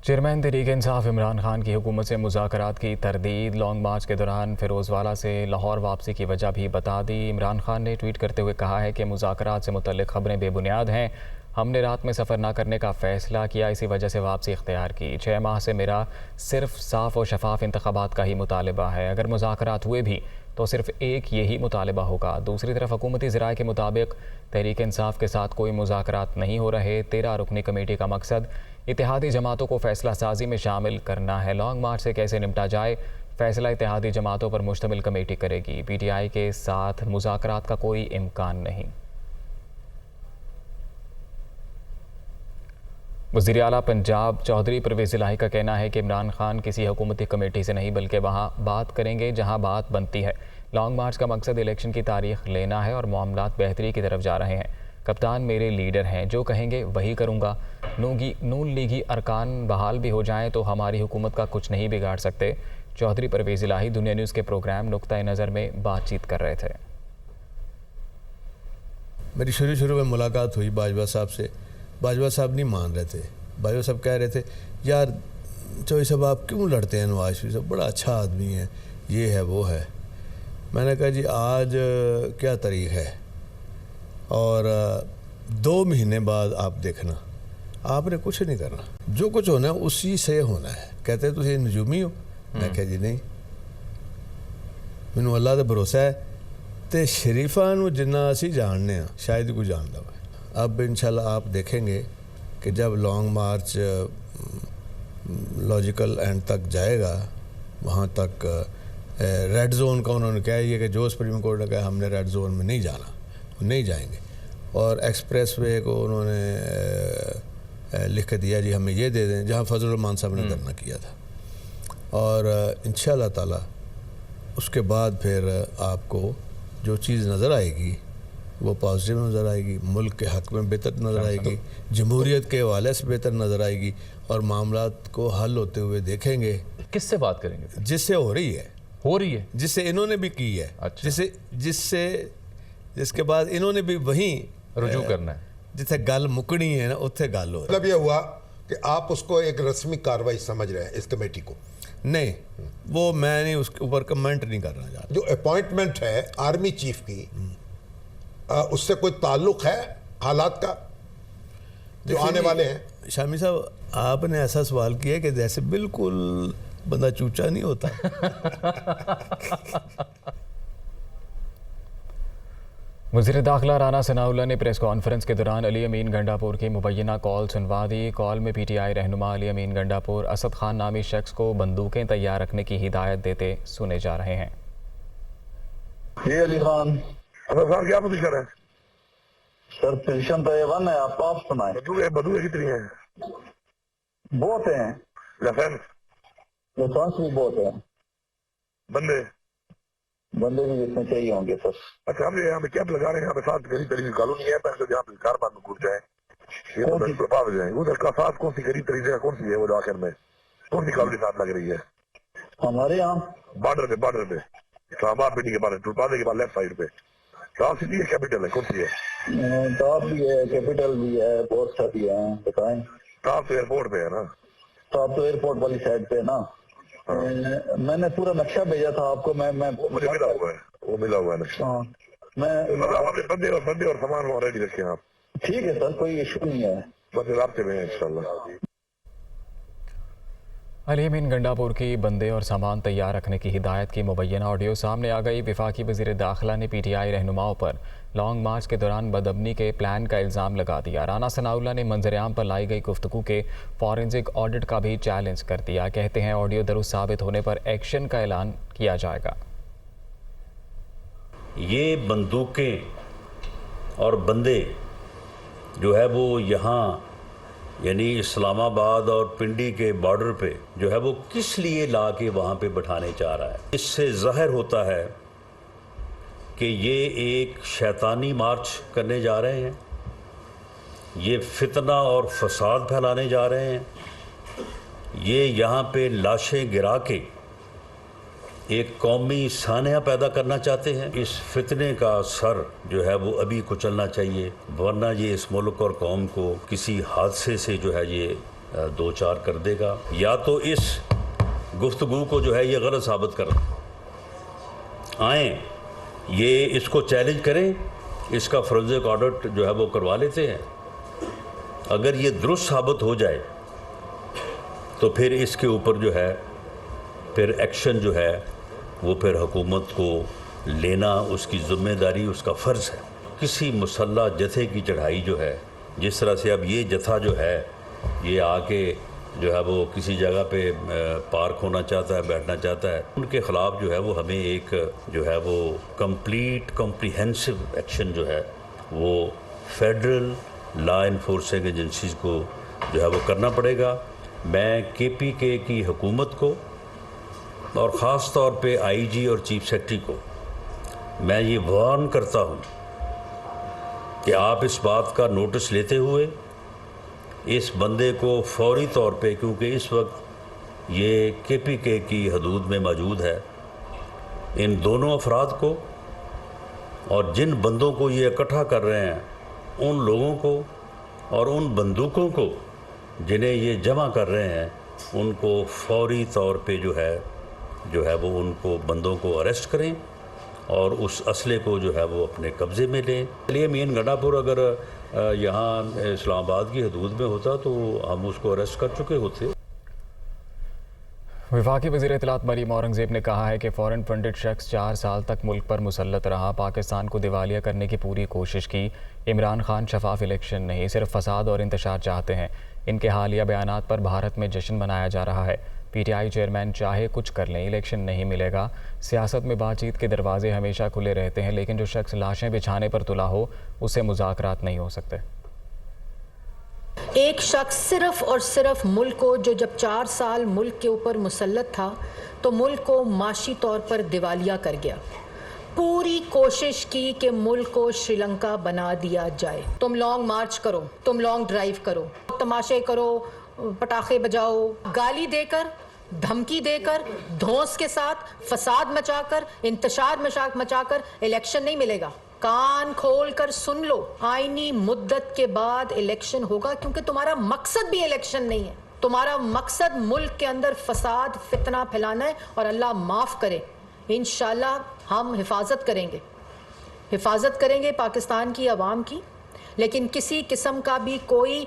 Chairman Tehreek Insaf Imran Khan की हुकूमत से मुज़ाकरात की तरदीद। लॉन्ग मार्च के दौरान फिरोज़वाला से लाहौर वापसी की वजह भी बता दी। इमरान खान ने ट्वीट करते हुए कहा है कि मुज़ाकरात से मुतल्लिक़ ख़बरें बेबुनियाद हैं। हमने रात में सफ़र ना करने का फ़ैसला किया, इसी वजह से वापसी इख्तियार की। 6 माह से मेरा सिर्फ साफ़ और शफाफ इंतखाबात का ही मुतालबा है। अगर मुज़ाकरात हुए भी तो सिर्फ एक यही मुतालबा होगा। दूसरी तरफ हुकूमती ज़राए के मुताबिक तहरीक इंसाफ के साथ कोई मुज़ाकरात नहीं हो रहे। 13 रुकनी कमेटी का मकसद इत्तेहादी जमातों को फ़ैसला साजी में शामिल करना है। लॉन्ग मार्च से कैसे निपटा जाए, फ़ैसला इत्तेहादी जमातों पर मुश्तमिल कमेटी करेगी। PTI के साथ मुज़ाकरात का कोई इम्कान नहीं। वज़ीर आला पंजाब चौधरी परवेज़ इलाही का कहना है कि इमरान खान किसी हुकूमती कमेटी से नहीं बल्कि वहाँ बात करेंगे जहाँ बात बनती है। लॉन्ग मार्च का मकसद इलेक्शन की तारीख लेना है और मामलात बेहतरी की तरफ जा रहे हैं। कप्तान मेरे लीडर हैं, जो कहेंगे वही करूँगा। नून लीगी अरकान बहाल भी हो जाएं तो हमारी हुकूमत का कुछ नहीं बिगाड़ सकते। चौधरी परवेज़ इलाही दुनिया न्यूज़ के प्रोग्राम नुक्ता नज़र में बातचीत कर रहे थे। मेरी शुरू में मुलाकात हुई बाजवा साहब से। बाजवा साहब नहीं मान रहे थे। बाजवा साहब कह रहे थे, यार चौधरी साहब आप क्यों लड़ते हैं नवाज शरीफ साहब, बड़ा अच्छा आदमी है, ये है वो है। मैंने कहा जी आज क्या तारीख है और 2 महीने बाद आप देखना, आपने कुछ नहीं करना, जो कुछ होना है उसी से होना है। कहते तुम नजूमी हो, मैं कहा जी नहीं, मैनू अल्लाह का भरोसा है। तो शरीफा नू जिन्ना असी जानने हैं शायद ही कोई जानता हो। अब इंशाल्लाह आप देखेंगे कि जब लॉन्ग मार्च लॉजिकल एंड तक जाएगा, वहाँ तक रेड जोन का उन्होंने कहा है कि जो सुप्रीम कोर्ट ने कहा हमने रेड जोन में नहीं जाना, नहीं जाएंगे। और एक्सप्रेस वे को उन्होंने लिख के दिया जी हमें ये दे दें, जहाँ फजल रहमान साहब ने धरना किया था। और इंशाल्लाह ताला उसके बाद फिर आपको जो चीज़ नज़र आएगी वो पॉजिटिव नज़र आएगी, मुल्क के हक़ में बेहतर नज़र आएगी, जमहूरियत के हवाले से बेहतर नज़र आएगी और मामलात को हल होते हुए देखेंगे। किससे बात करेंगे? जिससे हो रही है, जिससे इन्होंने भी की है। अच्छा। जिसके बाद इन्होंने भी वहीं रुजू करना है, जिथे गल मुकनी है ना उत्थे गल हो। मतलब ये हुआ कि आप उसको एक रस्मी कार्रवाई समझ रहे हैं इस कमेटी को? नहीं, वो मैं नहीं उसके ऊपर कमेंट नहीं करना चाहता। जो अपॉइंटमेंट है आर्मी चीफ की, उससे कोई ताल्लुक है हालात का जो आने वाले हैं? शामी साहब आपने ऐसा सवाल किया कि जैसे बिल्कुल बंदा चूचा नहीं होता। वज़ीर दाखिला राना सनाउल्लाह ने प्रेस कॉन्फ्रेंस के दौरान अली अमीन गंडापुर की मुबैना कॉल सुनवा दी। कॉल में PTI रहनुमा अली अमीन गंडापुर असद खान नामी शख्स को बंदूकें तैयार रखने की हिदायत देते सुने जा रहे हैं। ये अली खान सर क्या पोजीशन है? सर पोजीशन तो A1 है, आप सुनाए। बंदूकें कितनी हैं? बहुत हैं। लाइसेंस भी बहुत है। बंदे भी जितने चाहिए होंगे सर। अच्छा, हम यहाँ पे कैंप लगा रहे हैं, यहाँ पे 7 गरीब तरीके कॉलोनी है, जहाँ पे कार बांध घुस जाए, ये तो प्रभाव जाए। उधर का साथ कौन सी गरीब तरीके कौन सी है वो आखिर में कौन सी कॉलोनी साथ लग रही है? हमारे यहाँ बॉर्डर पे इस्लामाबाद पिंडी के बाद टुलपादे के बाद लेफ्ट साइड पे टॉप सिटी है, कैपिटल है, कौन सी है? टॉप भी है, कैपिटल भी है, बहुत सारी है। बताएं। टॉप तो एयरपोर्ट पे है ना? टॉप तो एयरपोर्ट वाली साइड पे है ना। मैंने पूरा नक्शा भेजा था आपको। मैं मुझे मिला हुआ है नक्शा। मैं बंदे और सामान रेडी रखे आप। ठीक है सर, कोई इशू नहीं है, बस रास्ते में इंशाल्लाह। अली अमीन गंडापुर की बंदे और सामान तैयार रखने की हिदायत की मुबैना ऑडियो सामने आ गई। वफाकी वज़ीर दाखिला ने PTI रहनुमाओं पर लॉन्ग मार्च के दौरान बदअमनी के प्लान का इल्ज़ाम लगा दिया। राना सनाउल्लाह ने मंजर-ए-आम पर लाई गई गुफ्तगू के फॉरेंसिक ऑडिट का भी चैलेंज कर दिया। कहते हैं ऑडियो दुरुस्त साबित होने पर एक्शन का ऐलान किया जाएगा। ये बंदूकें और बंदे जो है वो यहाँ यानी इस्लामाबाद और पिंडी के बॉर्डर पे जो है वो किस लिए ला के वहाँ पे बैठाने चाह रहा है। इससे ज़ाहिर होता है कि ये एक शैतानी मार्च करने जा रहे हैं, ये फितना और फसाद फैलाने जा रहे हैं, ये यहाँ पे लाशें गिरा के एक कौमी सानिया पैदा करना चाहते हैं। इस फितने का सर जो है वो अभी कुचलना चाहिए, वरना ये इस मुल्क और कौम को किसी हादसे से जो है ये दो चार कर देगा, या तो इस गुफ्तगू को जो है ये गलत साबित कर आए, ये इसको चैलेंज करें, इसका फोरेंसिक ऑडिट जो है वो करवा लेते हैं। अगर ये दुरुस्त साबित हो जाए तो फिर इसके ऊपर जो है फिर एक्शन जो है वो फिर हुकूमत को लेना उसकी ज़िम्मेदारी, उसका फ़र्ज़ है। किसी मुसल्ला जथे की चढ़ाई जो है, जिस तरह से अब ये जथा जो है ये आके जो है वो किसी जगह पे पार्क होना चाहता है, बैठना चाहता है, उनके ख़िलाफ़ जो है वो हमें एक जो है वो कॉम्प्रिहेंसिव एक्शन जो है वो फेडरल लॉ इन्फोर्सिंग एजेंसीज़ को जो है वो करना पड़ेगा। मैं KPK की हुकूमत को और ख़ास तौर पे IG और चीफ सेक्रेटरी को मैं ये वार्न करता हूँ कि आप इस बात का नोटिस लेते हुए इस बंदे को फौरी तौर पे, क्योंकि इस वक्त ये KPK की हदूद में मौजूद है, इन दोनों अफराद को और जिन बंदों को ये इकट्ठा कर रहे हैं उन लोगों को और उन बंदूकों को जिन्हें ये जमा कर रहे हैं, उनको फौरी तौर पे जो है वो उनको बंदों को अरेस्ट करें और उस असले को जो है वो अपने कब्ज़े में लें। इसलिए मीन गंडापुर अगर यहाँ इस्लामाबाद की हदूद में होता तो हम उसको अरेस्ट कर चुके होते। वफाकी वज़ीर इत्तलात मरीम औरंगज़ेब ने कहा है कि फ़ॉरेन फंडेड शख्स 4 साल तक मुल्क पर मुसल्लत रहा, पाकिस्तान को दिवालिया करने की पूरी कोशिश की। इमरान खान शफाफ इलेक्शन नहीं, सिर्फ फसाद और इंतशार चाहते हैं। इनके हालिया बयानात पर भारत में जश्न मनाया जा रहा है। PTI चेयरमैन चाहे कुछ कर लें, इलेक्शन नहीं मिलेगा। सियासत में बातचीत के दरवाजे हमेशा खुले रहते हैं, लेकिन जो शख्स लाशें बिछाने पर तुला हो उससे मुज़ाकरात नहीं हो सकते। एक शख्स सिर्फ और सिर्फ मुल्क को, जो जब 4 साल मुल्क के ऊपर मुसल्लत था तो मुल्क को माशी तौर पर दिवालिया कर गया। पूरी कोशिश की कि मुल्क को श्रीलंका बना दिया जाए। तुम लॉन्ग मार्च करो, तुम लॉन्ग ड्राइव करो, तमाशे करो, पटाखे बजाओ, गाली देकर, धमकी देकर, धौंस के साथ, फसाद मचाकर, इंतशार मचाकर इलेक्शन नहीं मिलेगा। कान खोल कर सुन लो, आईनी मुद्दत के बाद इलेक्शन होगा, क्योंकि तुम्हारा मकसद भी इलेक्शन नहीं है। तुम्हारा मकसद मुल्क के अंदर फसाद फितना फैलाना है, और अल्लाह माफ़ करे, इंशाल्लाह हम हिफाजत करेंगे पाकिस्तान की आवाम की। लेकिन किसी किस्म का भी कोई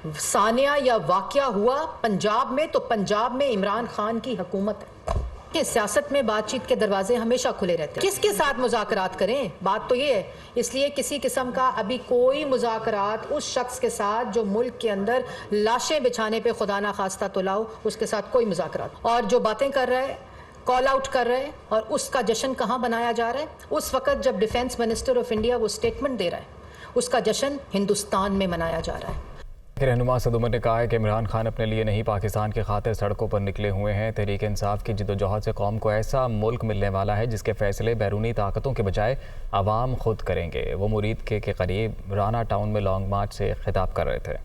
सानिया या वाक़या हुआ पंजाब में, तो पंजाब में इमरान खान की हुकूमत है। कि सियासत में बातचीत के दरवाजे हमेशा खुले रहते हैं। किसके साथ मुज़ाकरात करें, बात तो ये है। इसलिए किसी किस्म का अभी कोई मुज़ाकरात उस शख्स के साथ जो मुल्क के अंदर लाशें बिछाने पे खुदा ना खास्ता तो लाओ, उसके साथ कोई मुज़ाकरात। और जो बातें कर रहा है, कॉल आउट कर रहे हैं, और उसका जश्न कहाँ बनाया जा रहा है? उस वक़्त जब डिफेंस मिनिस्टर ऑफ इंडिया वो स्टेटमेंट दे रहा है, उसका जश्न हिंदुस्तान में मनाया जा रहा है। रहनुमा सद उमर ने कहा है कि इमरान खान अपने लिए नहीं, पाकिस्तान की खातिर सड़कों पर निकले हुए हैं। तहरीक इंसाफ की जिद्दोजहद से कौम को ऐसा मुल्क मिलने वाला है जिसके फैसले बैरूनी ताकतों के बजाय आवाम खुद करेंगे। वो मुरीद के करीब राना टाउन में लॉन्ग मार्च से खिताब कर रहे थे।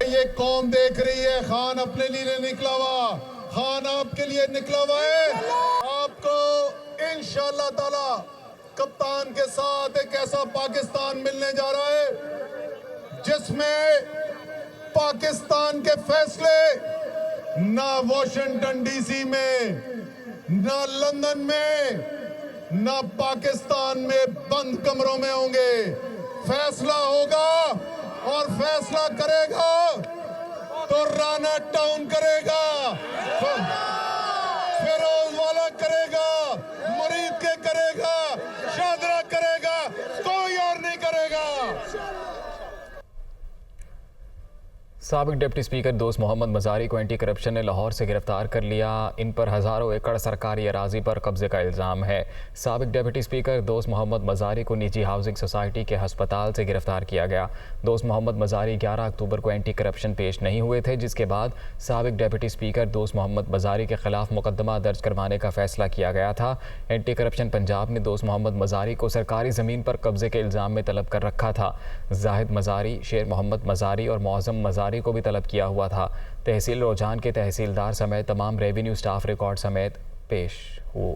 ये कौम देख रही है, खान अपने लिए निकला हुआ, खान आपके लिए निकला हुआ है। आपको इंशाअल्लाह ताला कप्तान के साथ एक ऐसा पाकिस्तान मिलने जा रहा है जिसमें पाकिस्तान के फैसले ना वॉशिंगटन DC में, ना लंदन में, ना पाकिस्तान में बंद कमरों में होंगे। फैसला होगा, और फैसला करेगा तो राना टाउन करेगा, फिरोज वाला करेगा, मुरीद के करेगा, शादरा करेगा, कोई और नहीं करेगा। साबिक डिप्टी स्पीकर दोस्त मोहम्मद मज़ारी को एंटी करप्शन ने लाहौर से गिरफ्तार कर लिया। इन पर हज़ारों एकड़ सरकारी अराजी पर कब्जे का इल्ज़ाम है। साबिक डिप्टी स्पीकर दोस्त मोहम्मद मज़ारी को निजी हाउसिंग सोसाइटी के हस्पताल से गिरफ्तार किया गया। दोस्त मोहम्मद मज़ारी 11 अक्टूबर को एंटी करप्शन पेश नहीं हुए थे, जिसके बाद साबिक डिप्टी स्पीकर दोस्त मोहम्मद मज़ारी के खिलाफ मुकदमा दर्ज करवाने का फैसला किया गया था। एंटी करप्शन पंजाब ने दोस्त मोहम्मद मज़ारी को सरकारी ज़मीन पर कब्जे के इल्ज़ाम में तलब कर रखा था। जाहिद मज़ारी, शेर मोहम्मद मज़ारी और मौज़म मज़ारी को भी तलब किया हुआ था। तहसील रोजान के तहसीलदार समेत तमाम रेवेन्यू स्टाफ रिकॉर्ड समेत पेश हुए।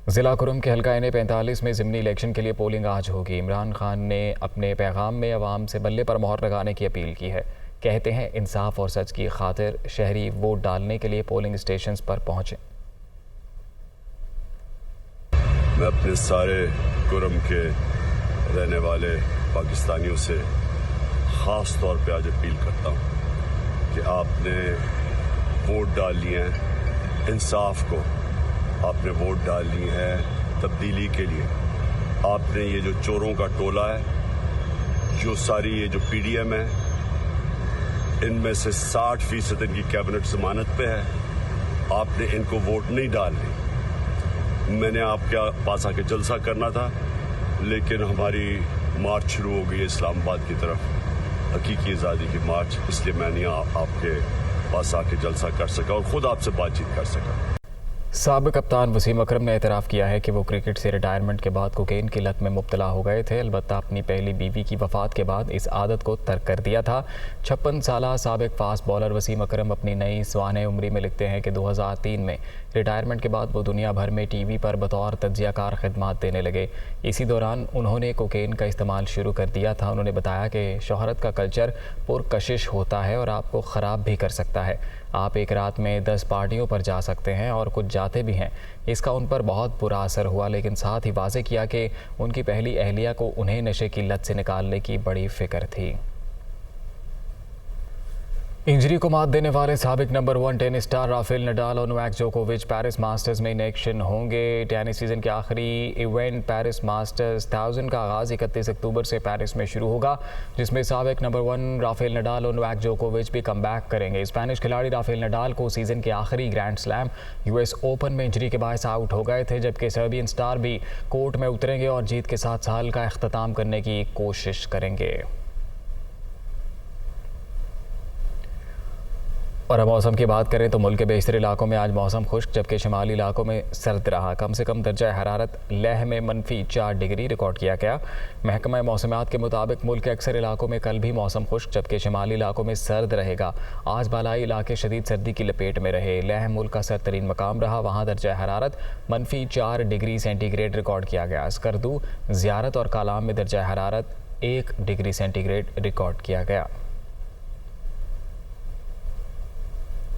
जिला कुरुम के हल्का NA-45 में ज़िमनी इलेक्शन के लिए पोलिंग आज होगी। इमरान खान ने अपने पैगाम में अवाम से बल्ले पर मोहर लगाने की अपील की है। कहते हैं इंसाफ और सच की खातिर शहरी वोट डालने के लिए पोलिंग स्टेशंस पर पहुंचे। मैं अपने सारे कुरुम के रहने वाले पाकिस्तानियों से ख़ास तौर पे आज अपील करता हूं कि आपने वोट डाली है इंसाफ को, आपने वोट डालनी है तब्दीली के लिए। आपने ये जो चोरों का टोला है, जो सारी ये जो PDM है, इनमें से 60% इनकी कैबिनेट जमानत पे है, आपने इनको वोट नहीं डालनी। मैंने आपके पास आके जलसा करना था, लेकिन हमारी मार्च शुरू हो गई है इस्लामाबाद की तरफ, हकीकी आज़ादी की मार्च, इसलिए मैं नहीं आपके पास आके जलसा कर सका और ख़ुद आपसे बातचीत कर सका। साबिक कप्तान वसीम अकरम ने एतराफ़ किया है कि वो क्रिकेट से रिटायरमेंट के बाद कोकेन की लत में मुब्तला हो गए थे। अलबत्ता अपनी पहली बीवी की वफ़ात के बाद इस आदत को तर्क कर दिया था। 56 साला साबिक फास्ट बॉलर वसीम अकरम अपनी नई स्वाने उम्री में लिखते हैं कि 2003 में रिटायरमेंट के बाद वो दुनिया भर में TV पर बतौर तज्ज़ियाकार खिदमात देने लगे। इसी दौरान उन्होंने कोकेन का इस्तेमाल शुरू कर दिया था। उन्होंने बताया कि शोहरत का कल्चर पुरकशिश होता है और आपको ख़राब भी कर सकता है। आप एक रात में 10 पार्टियों पर जा सकते हैं और कुछ जाते भी हैं। इसका उन पर बहुत बुरा असर हुआ, लेकिन साथ ही वाज़े किया कि उनकी पहली अहलिया को उन्हें नशे की लत से निकालने की बड़ी फ़िक्र थी। इंजरी को मात देने वाले साबिक number 1 tennis star Rafael Nadal और नोवाक जोकोविच पेरिस मास्टर्स में इन एक्शन होंगे। टेनिस सीजन के आखिरी इवेंट पेरिस मास्टर्स 1000 का आगाज़ 31 अक्टूबर से पेरिस में शुरू होगा, जिसमें साबिक नंबर 1 राफेल नडाल और नोवाक जोकोविच भी कमबैक करेंगे। स्पेनिश खिलाड़ी राफेल नडाल को सीजन के आखिरी ग्रैंड स्लैम US ओपन में इंजरी के बायस आउट हो गए थे, जबकि सर्बियन स्टार भी कोर्ट में उतरेंगे और जीत के साथ साल का अख्ताम करने की कोशिश करेंगे। और अब मौसम की बात करें तो मुल्क के बेशतर इलाकों में आज मौसम खुश्क, जबकि शुमाली इलाकों में सर्द रहा। कम से कम दर्जा हरारत लेह में -4 डिग्री रिकॉर्ड किया गया। महकमा मौसमियात के मुताबिक मुल्क के अक्सर इलाकों में कल भी मौसम खुश्क, जबकि शुमाली इलाकों में सर्द रहेगा। आज बालाई इलाके शदीद सर्दी की लपेट में रहे। लेह मुल्क का सर्द तरीन मकाम रहा, वहाँ दर्जा हरारत -4 डिग्री सेंटीग्रेड रिकॉर्ड किया गया। स्कर्दू, ज़ियारत और कालाम में दर्जा हरारत 1 डिग्री सेंटीग्रेड रिकॉर्ड किया गया।